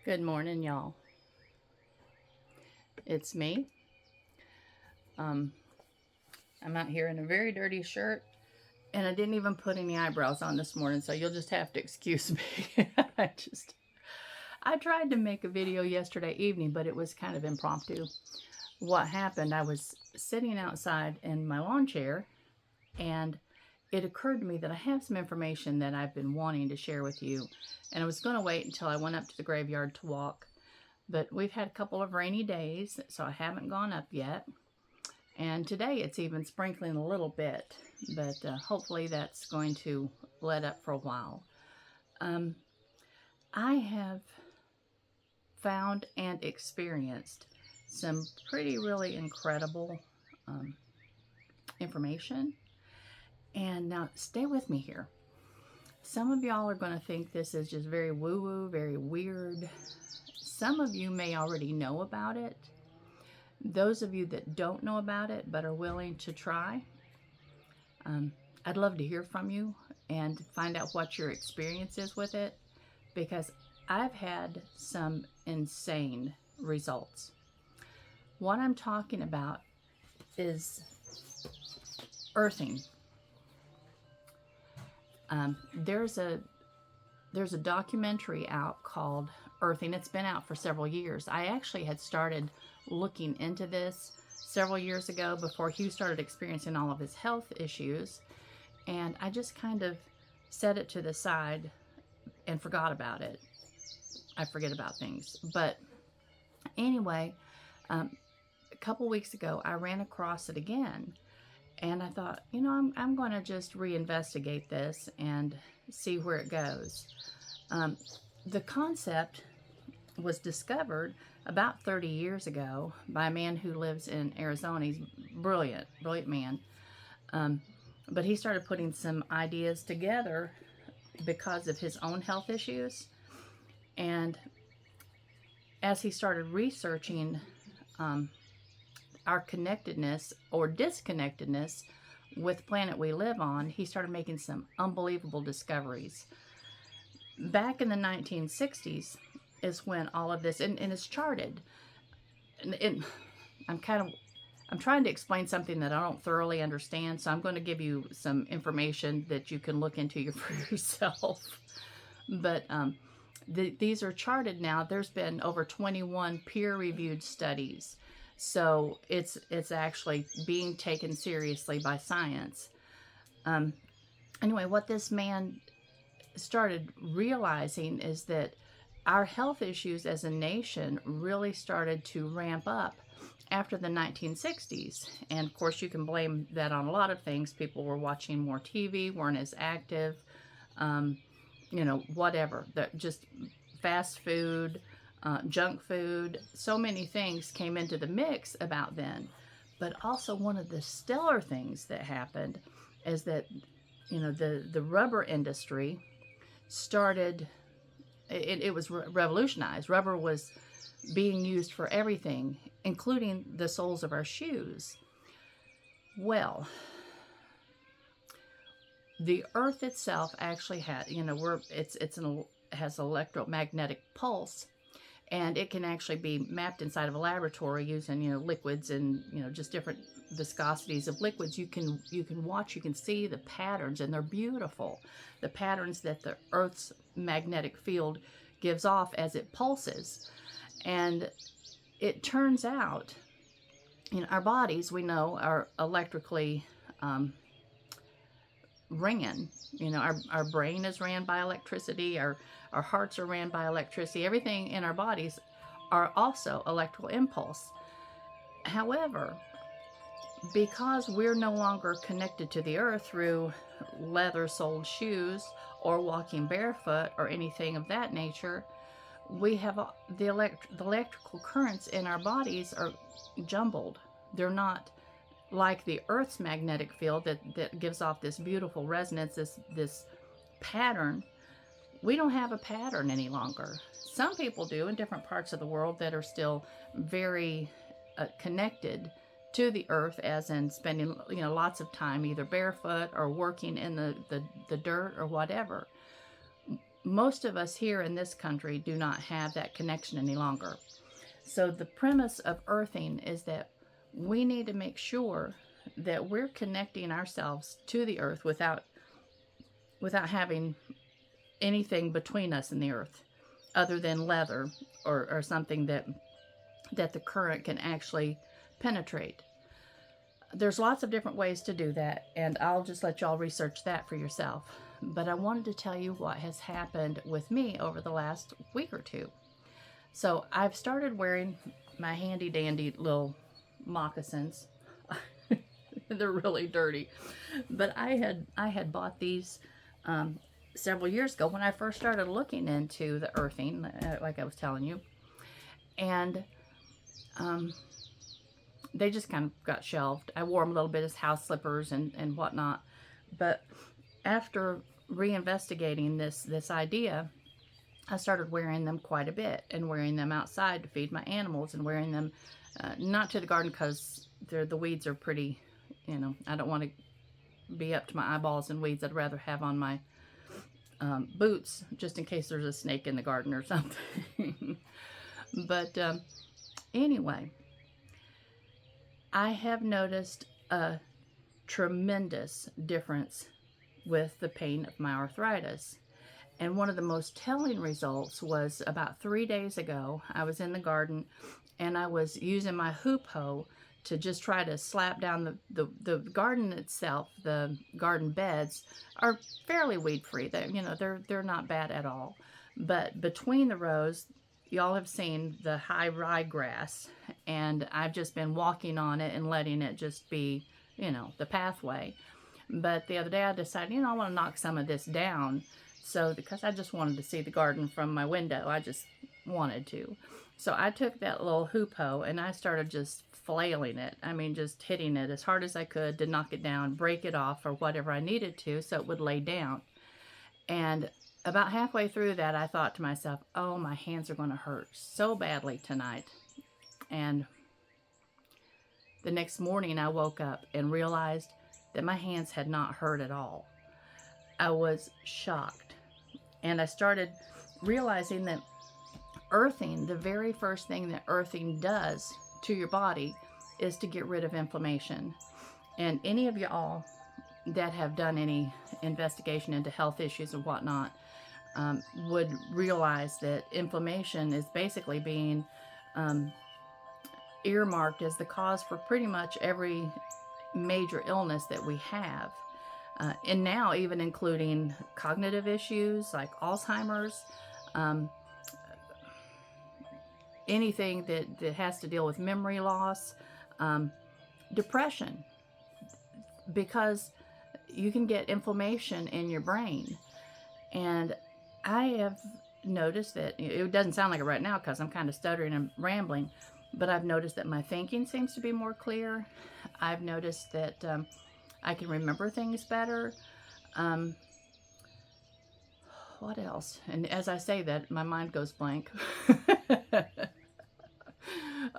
Good morning, y'all. It's me. Um, I'm out here in a very dirty shirt, and I didn't even put any eyebrows on this morning, so you'll just have to excuse me. I tried to make a video yesterday evening, but it was kind of impromptu. What happened, I was sitting outside in my lawn chair, and it occurred to me that I have some information that I've been wanting to share with you, and I was going to wait until I went up to the graveyard to walk. But we've had a couple of rainy days, so I haven't gone up yet. And today it's even sprinkling a little bit, but hopefully that's going to let up for a while. I have found and experienced some really incredible information. And now stay with me here. Some of y'all are going to think this is just very woo-woo, very weird. Some of you may already know about it. Those of you that don't know about it but are willing to try, I'd love to hear from you and find out what your experience is with it, because I've had some insane results. What I'm talking about is earthing. There's a documentary out called Earthing. It's been out for several years. I actually had started looking into this several years ago before Hugh started experiencing all of his health issues, and I just kind of set it to the side and forgot about it. I forget about things. But anyway, a couple weeks ago I ran across it again, and I thought, I'm going to just reinvestigate this and see where it goes. The concept was discovered about 30 years ago by a man who lives in Arizona. He's brilliant man. But he started putting some ideas together because of his own health issues. And as he started researching our connectedness or disconnectedness with the planet we live on, he started making some unbelievable discoveries. Back in the 1960s is when all of this, and it's charted. And I'm trying to explain something that I don't thoroughly understand, so I'm going to give you some information that you can look into for yourself. But these are charted now. There's been over 21 peer-reviewed studies, so it's actually being taken seriously by science. Anyway, what this man started realizing is that our health issues as a nation really started to ramp up after the 1960s. And of course, you can blame that on a lot of things. People were watching more TV, weren't as active, whatever. Just fast food, junk food, so many things came into the mix about then. But also one of the stellar things that happened is that, the rubber industry started, it was revolutionized. Rubber was being used for everything, including the soles of our shoes. Well, the earth itself actually has, has electromagnetic pulse, and it can actually be mapped inside of a laboratory using, liquids and, just different viscosities of liquids. You can watch, you can see the patterns, and they're beautiful. The patterns that the Earth's magnetic field gives off as it pulses. And it turns out, our bodies, we know, are electrically ran. Our brain is ran by electricity. Our hearts are ran by electricity. Everything in our bodies are also electrical impulse. However, because we're no longer connected to the earth through leather-soled shoes or walking barefoot or anything of that nature, we have the electrical currents in our bodies are jumbled. They're not like the Earth's magnetic field that gives off this beautiful resonance, this pattern. We don't have a pattern any longer. Some people do in different parts of the world that are still very connected to the earth, as in spending lots of time either barefoot or working in the dirt or whatever. most of us here in this country do not have that connection any longer. So the premise of earthing is that we need to make sure that we're connecting ourselves to the earth without having anything between us and the earth other than leather or something that the current can actually penetrate. There's lots of different ways to do that, and I'll just let y'all research that for yourself. But I wanted to tell you what has happened with me over the last week or two. So I've started wearing my handy dandy little moccasins. They're really dirty, but I had bought these several years ago when I first started looking into the earthing, like I was telling you, and they just kind of got shelved. I wore them a little bit as house slippers and whatnot, but after reinvestigating this idea, I started wearing them quite a bit, and wearing them outside to feed my animals, and wearing them not to the garden because the weeds are pretty, you know, I don't want to be up to my eyeballs in weeds. I'd rather have on my boots just in case there's a snake in the garden or something. But anyway, I have noticed a tremendous difference with the pain of my arthritis. And one of the most telling results was about 3 days ago. I was in the garden and I was using my hoop hoe to just try to slap down the garden itself. The garden beds are fairly weed free. They're not bad at all. But between the rows, y'all have seen the high ryegrass, and I've just been walking on it and letting it just be, the pathway. But the other day I decided, I want to knock some of this down. So, because I just wanted to see the garden from my window, I just wanted to. So I took that little hoop hoe and I started just flailing it. I mean, just hitting it as hard as I could to knock it down, break it off, or whatever I needed to so it would lay down. And about halfway through that, I thought to myself, oh, my hands are going to hurt so badly tonight. And the next morning I woke up and realized that my hands had not hurt at all. I was shocked. And I started realizing that earthing, the very first thing that earthing does to your body is to get rid of inflammation. And any of y'all that have done any investigation into health issues and whatnot would realize that inflammation is basically being earmarked as the cause for pretty much every major illness that we have. And now even including cognitive issues like Alzheimer's, anything that has to deal with memory loss, depression, because you can get inflammation in your brain. And I have noticed that, it doesn't sound like it right now because I'm kind of stuttering and rambling, but I've noticed that my thinking seems to be more clear. I've noticed that I can remember things better. What else? And as I say that, my mind goes blank.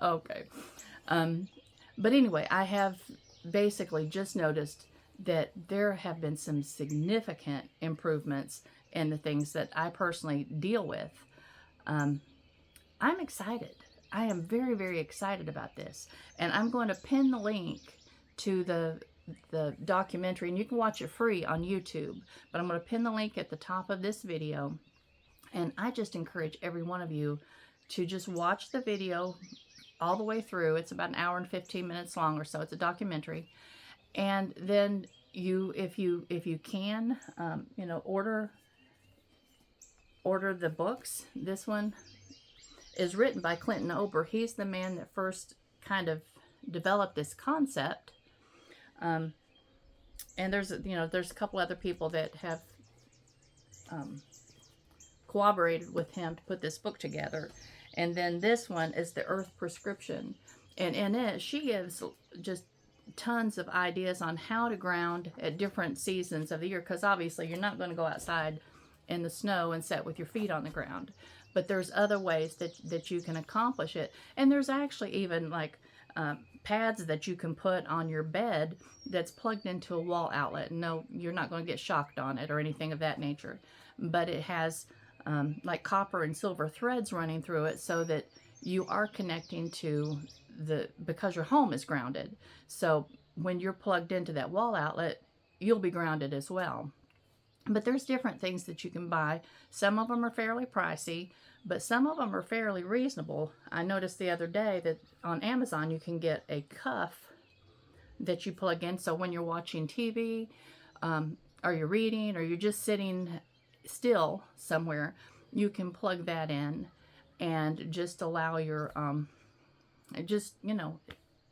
Okay. But anyway, I have basically just noticed that there have been some significant improvements in the things that I personally deal with. I'm excited. I am very, very excited about this. And I'm going to pin the link to the documentary, and you can watch it free on YouTube, but I'm going to pin the link at the top of this video. And I just encourage every one of you to just watch the video all the way through. It's about an hour and 15 minutes long or so. It's a documentary. And then if you can, order the books. This one is written by Clinton Ober. He's the man that first kind of developed this concept. And there's a couple other people that have cooperated with him to put this book together. And then this one is the Earth Prescription. And in it, she gives just tons of ideas on how to ground at different seasons of the year. Because obviously you're not going to go outside in the snow and sit with your feet on the ground. But there's other ways that you can accomplish it. And there's actually even like pads that you can put on your bed that's plugged into a wall outlet. No, you're not going to get shocked on it or anything of that nature. But it has like copper and silver threads running through it, so that you are connecting to because your home is grounded. So when you're plugged into that wall outlet, you'll be grounded as well. But there's different things that you can buy. Some of them are fairly pricey, but some of them are fairly reasonable. I noticed the other day that on Amazon you can get a cuff that you plug in, so when you're watching TV, or you're reading, or you're just sitting still somewhere, you can plug that in and just allow your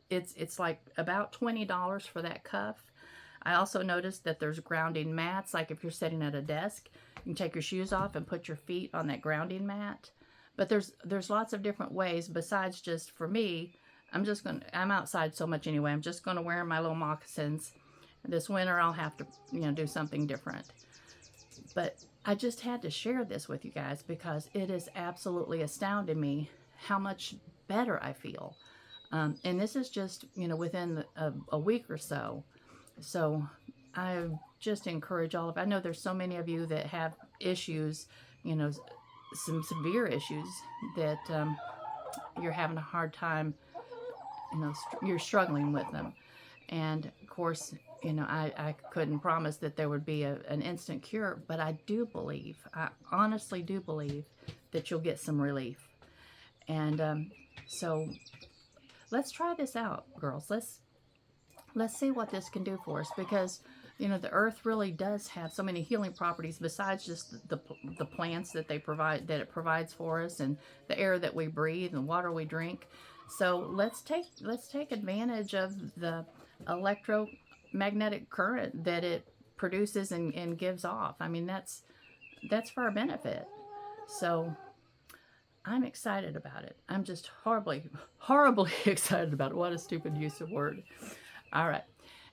it's like about $20 for that cuff. I also noticed that there's grounding mats, like if you're sitting at a desk, you can take your shoes off and put your feet on that grounding mat. But there's lots of different ways besides just, for me, I'm outside so much anyway, I'm just gonna wear my little moccasins. This winter I'll have to, do something different. But I just had to share this with you guys because it is absolutely astounding me how much better I feel. And this is just, within a week or so. So I just encourage all of, I know there's so many of you that have issues, some severe issues that you're having a hard time, you're struggling with them. And of course, I couldn't promise that there would be an instant cure, but I honestly do believe that you'll get some relief. And so let's try this out, girls. Let's see what this can do for us, because the earth really does have so many healing properties besides just the plants that it provides for us, and the air that we breathe and water we drink. So let's take advantage of the electromagnetic current that it produces and gives off. I mean, that's for our benefit. So I'm excited about it. I'm just horribly excited about it. What a stupid use of word. All right.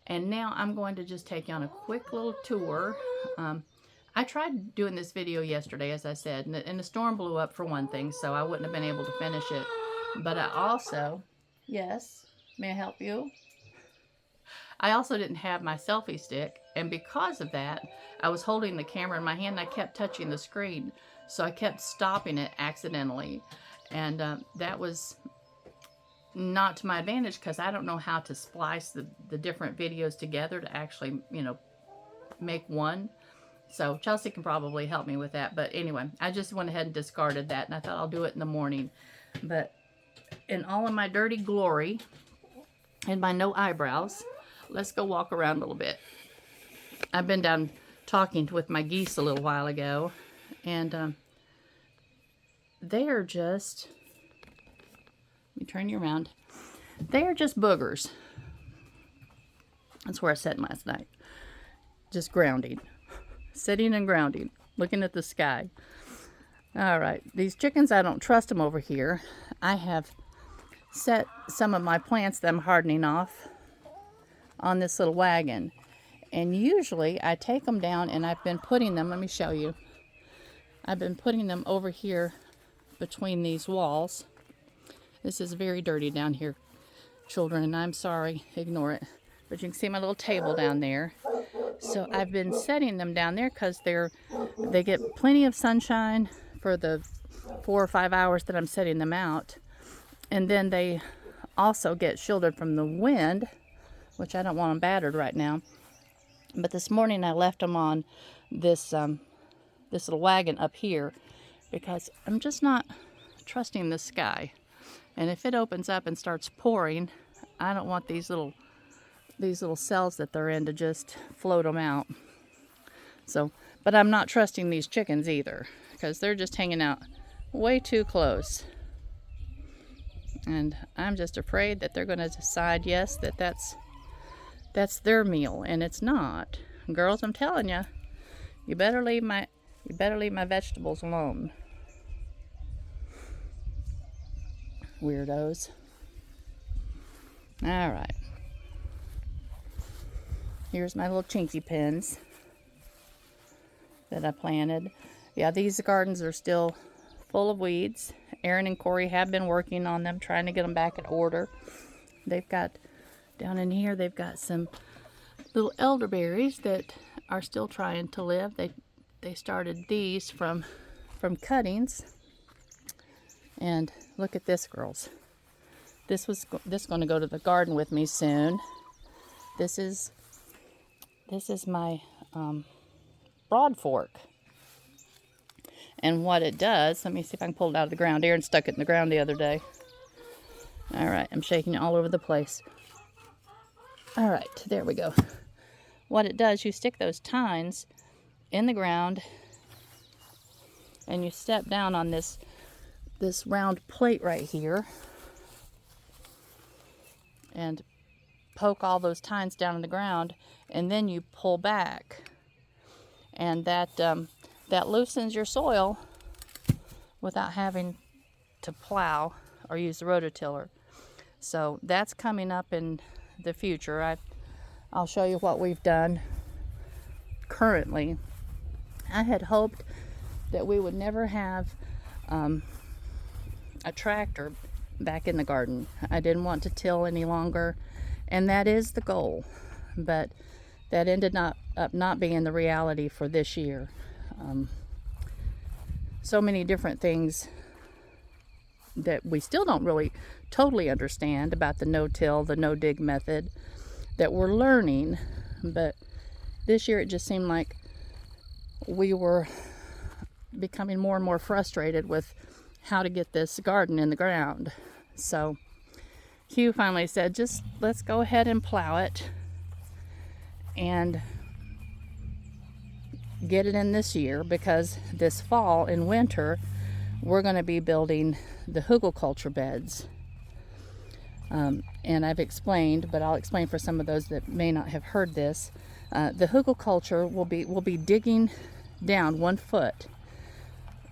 And now I'm going to just take you on a quick little tour. I tried doing this video yesterday, as I said, and the storm blew up for one thing, so I wouldn't have been able to finish it. But I also, yes, may I help you? I also didn't have my selfie stick, and because of that, I was holding the camera in my hand and I kept touching the screen. So I kept stopping it accidentally. And that was not to my advantage, because I don't know how to splice the different videos together to actually, make one. So Chelsea can probably help me with that. But anyway, I just went ahead and discarded that, and I thought I'll do it in the morning. But in all of my dirty glory and my no eyebrows, let's go walk around a little bit. I've been down talking with my geese a little while ago, and they are just, let me turn you around. They are just boogers. That's where I sat last night. Just grounding. Sitting and grounding. Looking at the sky. All right. These chickens, I don't trust them over here. I have set some of my plants that I'm hardening off on this little wagon. And usually I take them down and I've been putting them, let me show you. I've been putting them over here between these walls. This is very dirty down here, children, and I'm sorry, ignore it. But you can see my little table down there. So I've been setting them down there because they get plenty of sunshine for the 4 or 5 hours that I'm setting them out. And then they also get shielded from the wind, which I don't want them battered right now. But this morning I left them on this little wagon up here because I'm just not trusting the sky. And if it opens up and starts pouring, I don't want these little cells that they're in to just float them out. So, but I'm not trusting these chickens either, because they're just hanging out way too close. And I'm just afraid that they're going to decide, yes, that's their meal, and it's not. Girls, I'm telling you, you better leave my vegetables alone. Weirdos. All right. Here's my little chinky pins that I planted. Yeah, these gardens are still full of weeds. Aaron and Corey have been working on them, trying to get them back in order. They've got, down in here, they've got some little elderberries that are still trying to live. They started these from from cuttings. And look at this, girls. This going to go to the garden with me soon. This is my broad fork. And what it does, let me see if I can pull it out of the ground. Aaron stuck it in the ground the other day. All right, I'm shaking it all over the place. All right, there we go. What it does, you stick those tines in the ground and you step down on this round plate right here and poke all those tines down in the ground, and then you pull back, and that loosens your soil without having to plow or use the rototiller. So that's coming up in the future. I'll show you what we've done currently. I had hoped that we would never have a tractor back in the garden. I didn't want to till any longer, and that is the goal, but that ended up not being the reality for this year. So many different things that we still don't really totally understand about the no-till, the no-dig method that we're learning, but this year it just seemed like we were becoming more and more frustrated with how to get this garden in the ground. So Hugh finally said, just let's go ahead and plow it and get it in this year, because this fall and winter we're going to be building the hugelkultur beds. And I've explained, but I'll explain for some of those that may not have heard this. The hugelkultur will be digging down 1 foot,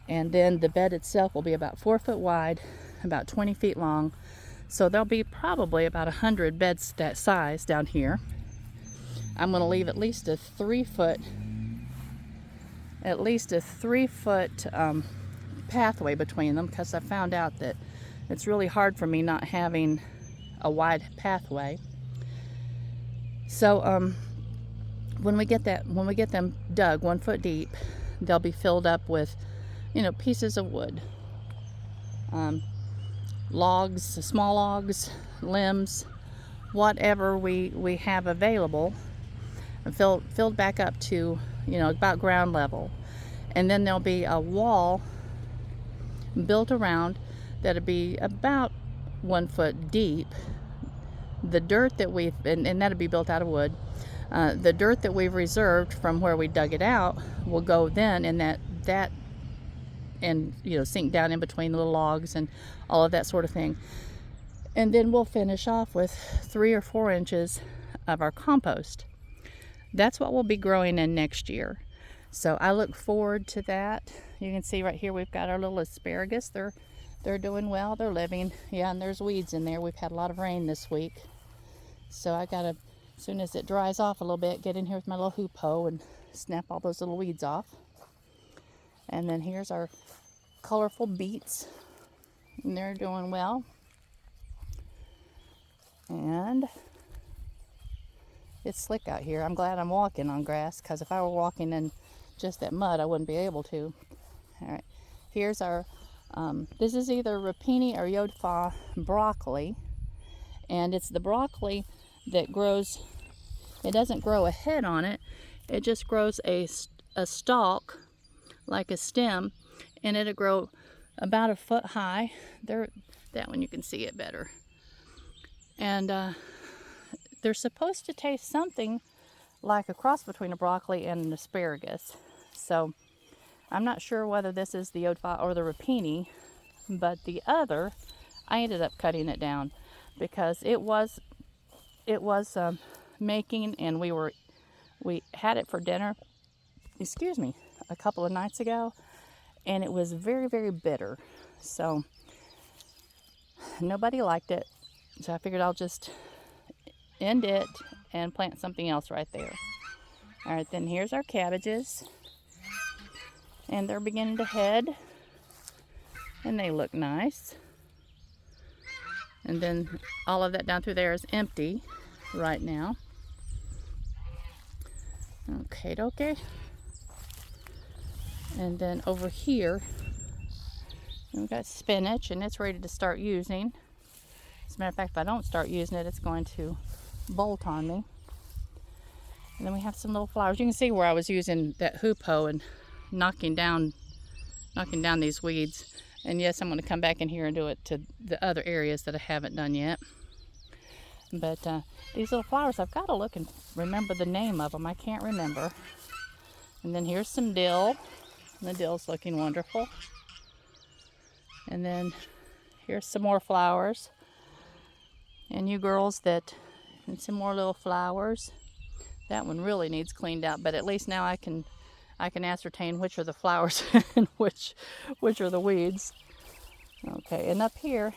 and then the bed itself will be about 4 foot wide, about 20 feet long. So there'll be probably about 100 beds that size down here. I'm going to leave at least a 3 foot pathway between them, because I found out that it's really hard for me not having a wide pathway. So when we get them dug 1 foot deep, they'll be filled up with, pieces of wood, logs, small logs, limbs, whatever we have available, and filled back up to about ground level. And then there'll be a wall built around that'll be about 1 foot deep. The dirt that and that'll be built out of wood. The dirt that we've reserved from where we dug it out will go then in that and sink down in between the little logs and all of that sort of thing. And then we'll finish off with 3 or 4 inches of our compost. That's what we'll be growing in next year. So I look forward to that. You can see right here we've got our little asparagus. They're doing well. They're living. Yeah, and there's weeds in there. We've had a lot of rain this week. So I gotta, as soon as it dries off a little bit, get in here with my little hoop hoe and snap all those little weeds off. And then here's our colorful beets. And they're doing well. And it's slick out here. I'm glad I'm walking on grass, because if I were walking in just that mud, I wouldn't be able to. All right, here's our, this is either rapini or Yodfa broccoli. And it's the broccoli that grows, it doesn't grow a head on it. It just grows a stalk, like a stem, and it'll grow about 1 foot high. That one you can see it better. And they're supposed to taste something like a cross between a broccoli and an asparagus. So I'm not sure whether this is the Yodfa or the rapini, but the other, I ended up cutting it down because it was making, and we had it for dinner, a couple of nights ago, and it was very, very bitter. So nobody liked it. So I figured I'll just end it and plant something else right there. All right, then here's our cabbages, and they're beginning to head, and they look nice. And then all of that down through there is empty right now. Okay. And then over here, we've got spinach, and it's ready to start using. As a matter of fact, if I don't start using it, it's going to bolt on me. And then we have some little flowers. You can see where I was using that hoop hoe and knocking down these weeds. And yes, I'm going to come back in here and do it to the other areas that I haven't done yet. But these little flowers, I've got to look and remember the name of them. I can't remember. And then here's some dill. And the dill's looking wonderful. And then here's some more flowers. And you girls and some more little flowers. That one really needs cleaned out, but at least now I can ascertain which are the flowers and which are the weeds. Okay, and up here,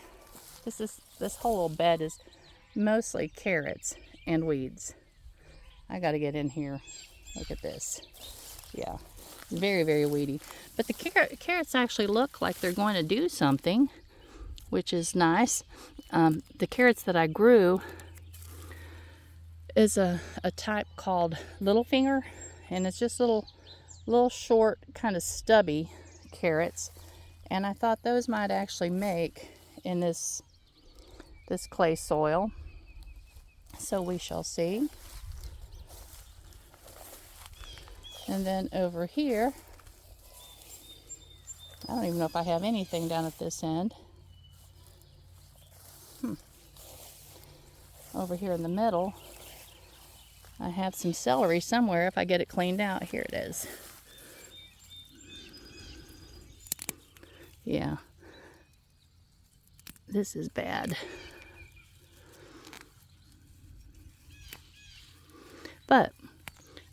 this whole little bed is mostly carrots and weeds. I got to get in here. Look at this. Yeah, very, very weedy. But the carrots actually look like they're going to do something, which is nice. The carrots that I grew is a type called Littlefinger, and it's just little short, kind of stubby carrots. And I thought those might actually make in this clay soil. So we shall see. And then over here, I don't even know if I have anything down at this end. Over here in the middle, I have some celery somewhere if I get it cleaned out. Here it is. Yeah. This is bad. But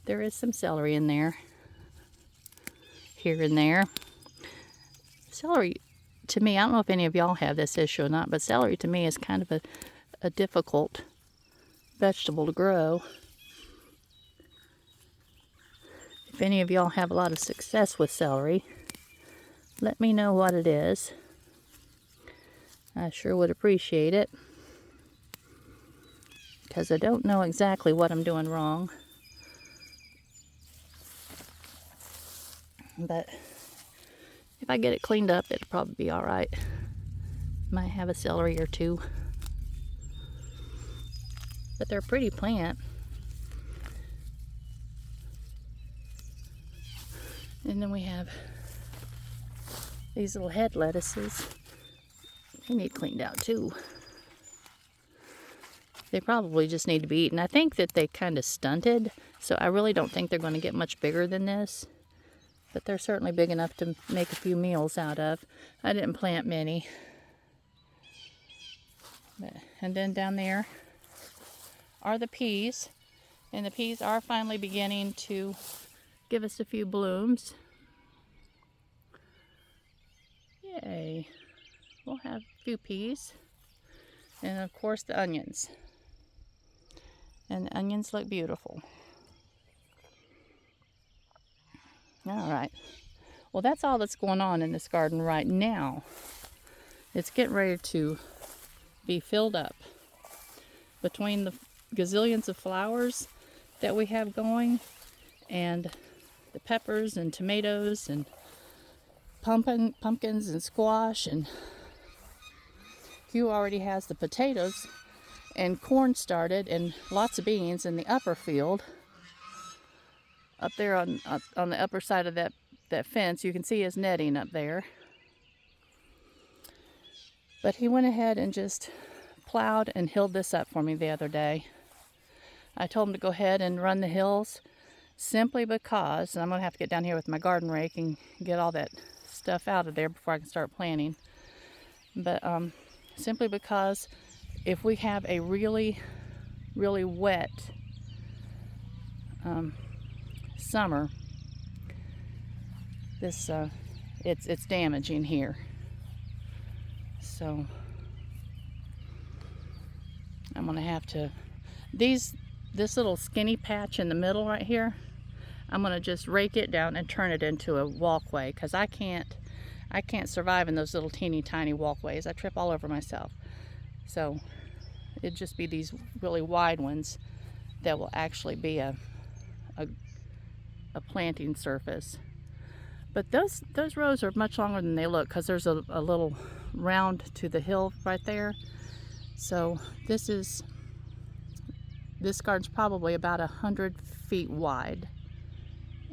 there is some celery in there. Here and there. Celery, to me, I don't know if any of y'all have this issue or not, but celery to me is kind of a difficult vegetable to grow. If any of y'all have a lot of success with celery, let me know what it is. I sure would appreciate it, because I don't know exactly what I'm doing wrong. But if I get it cleaned up, it'll probably be all right. Might have a celery or two. But they're a pretty plant. And then we have these little head lettuces. They need cleaned out too. They probably just need to be eaten. I think that they kind of stunted, so I really don't think they're going to get much bigger than this. But they're certainly big enough to make a few meals out of. I didn't plant many. And then down there are the peas. And the peas are finally beginning to give us a few blooms. Yay. We'll have a few peas. And of course the onions. And the onions look beautiful. All right. Well, that's all that's going on in this garden right now. It's getting ready to be filled up. Between the gazillions of flowers that we have going, and the peppers and tomatoes and pumpkins and squash, and Hugh already has the potatoes and corn started, and lots of beans in the upper field. Up there on the upper side of that fence, you can see his netting up there. But he went ahead and just plowed and hilled this up for me the other day. I told him to go ahead and run the hills simply because, and I'm going to have to get down here with my garden rake and get all that stuff out of there before I can start planting. But simply because if we have a really, really wet summer, this it's damaging here. So I'm gonna have to this little skinny patch in the middle right here, I'm gonna just rake it down and turn it into a walkway, because I can't survive in those little teeny tiny walkways. I trip all over myself. So it'd just be these really wide ones that will actually be a planting surface. But those rows are much longer than they look, because there's a little round to the hill right there. So this garden's probably about 100 feet wide,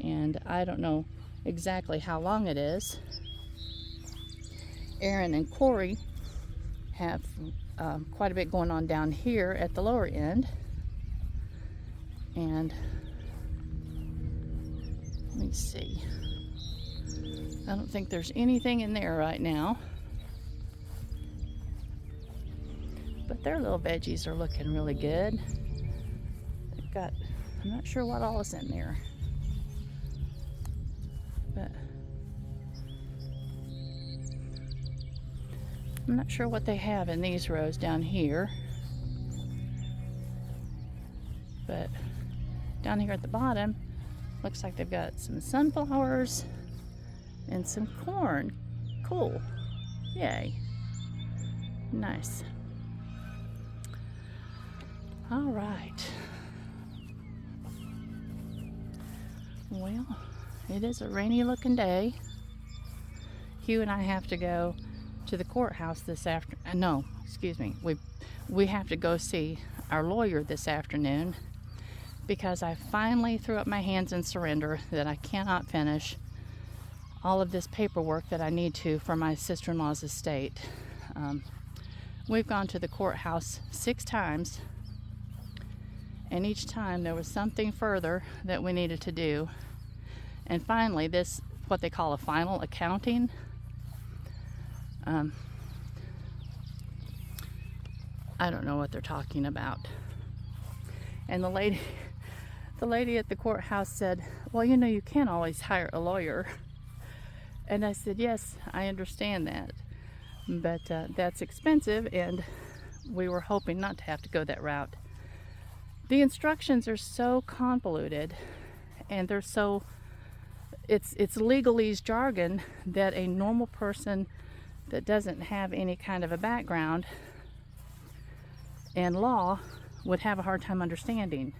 and I don't know exactly how long it is. Aaron and Corey have quite a bit going on down here at the lower end, and let me see. I don't think there's anything in there right now, but their little veggies are looking really good. They've got, I'm not sure what all is in there, but I'm not sure what they have in these rows down here. But down here at the bottom, looks like they've got some sunflowers and some corn. Cool. Yay. Nice. All right. Well, it is a rainy looking day. Hugh and I have to go to the courthouse this afternoon. No, excuse me. We have to go see our lawyer this afternoon, because I finally threw up my hands in surrender that I cannot finish all of this paperwork that I need to for my sister-in-law's estate. We've gone to the courthouse 6 times, and each time there was something further that we needed to do. And finally, this, what they call a final accounting, I don't know what they're talking about. And the lady at the courthouse said, well, you know, you can't always hire a lawyer. And I said, yes, I understand that, but that's expensive, and we were hoping not to have to go that route. The instructions are so convoluted, and they're so, it's legalese jargon that a normal person that doesn't have any kind of a background in law would have a hard time understanding.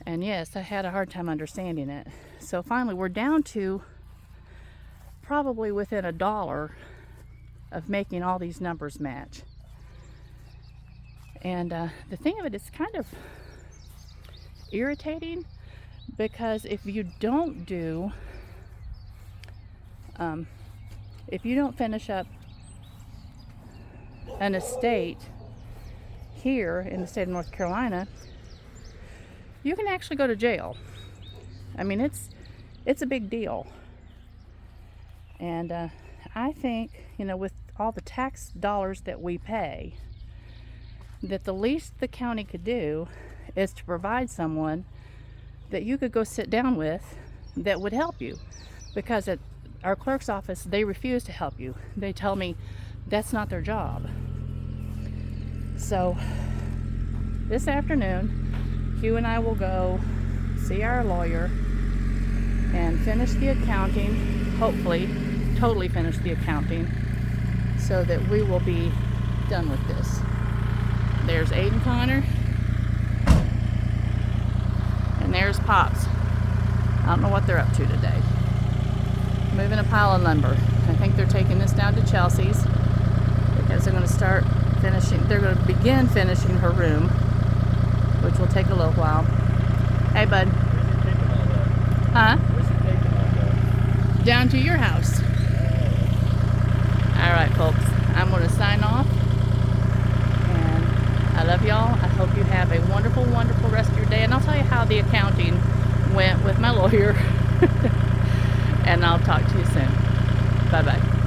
And yes, I had a hard time understanding it. So finally we're down to probably within $1 of making all these numbers match. And the thing of it is kind of irritating, because if you don't finish up an estate here in the state of North Carolina, you can actually go to jail. I mean, it's a big deal. And I think, you know, with all the tax dollars that we pay, that the least the county could do is to provide someone that you could go sit down with that would help you. Because at our clerk's office, they refuse to help you. They tell me that's not their job. So this afternoon, Hugh and I will go see our lawyer and finish the accounting, hopefully totally finish the accounting, so that we will be done with this. There's Aiden Connor, and there's Pops. I don't know what they're up to today. Moving a pile of lumber. I think they're taking this down to Chelsea's, because they're going to begin finishing her room, which will take a little while. Hey, bud. Where's he taking all that? Huh? Where's he taking all that? Down to your house. All right, folks. I'm going to sign off. And I love y'all. I hope you have a wonderful, wonderful rest of your day. And I'll tell you how the accounting went with my lawyer. And I'll talk to you soon. Bye-bye.